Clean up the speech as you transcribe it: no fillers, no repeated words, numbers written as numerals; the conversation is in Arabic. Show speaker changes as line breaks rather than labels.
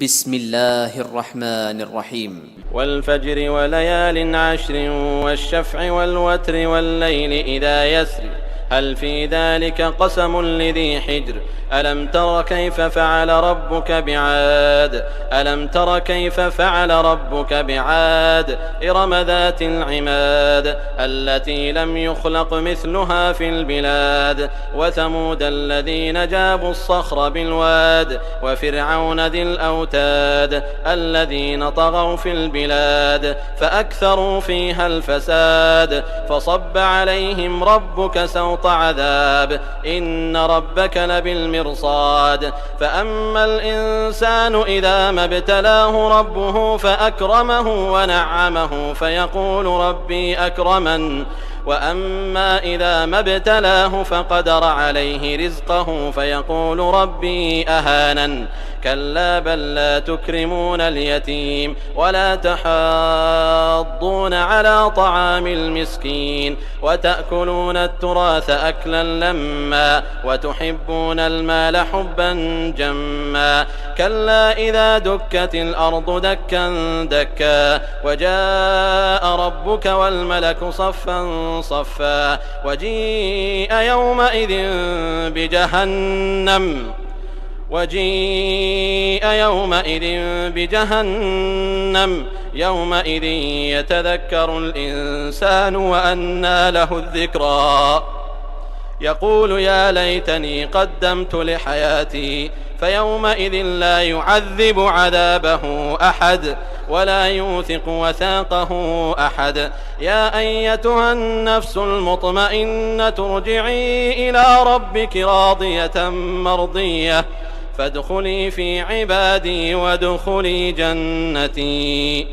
بسم الله الرحمن الرحيم.
والفجر وليال عشر والشفع والوتر والليل إذا يسر هل في ذلك قسم لذي حجر ألم تر كيف فعل ربك بعاد ألم تر كيف فعل ربك بعاد إرم ذات العماد التي لم يخلق مثلها في البلاد وثمود الذين جابوا الصخر بالواد وفرعون ذي الأوتاد الذين طغوا في البلاد فأكثروا فيها الفساد فصب عليهم ربك سوط عذاب إن ربك لبالمرصاد فأما الإنسان إذا ما ابتلاه ربه فأكرمه ونعمه فيقول ربي أكرمن وأما إذا ما ابتلاه فقدر عليه رزقه فيقول ربي أهانن كلا بل لا تكرمون اليتيم ولا تحاضون على طعام المسكين وتأكلون التراث أكلا لما وتحبون المال حبا جما كلا إذا دكت الأرض دكا دكا وجاء ربك والملك صفا صفا وجيء يومئذ بجهنم يومئذ يتذكر الإنسان وأنى له الذكرى يقول يا ليتني قدمت لحياتي فيومئذ لا يعذب عذابه أحد ولا يوثق وثاقه أحد يا أيتها النفس المطمئنة ارجعي إلى ربك راضية مرضية فادخلي في عبادي وادخلي جنتي.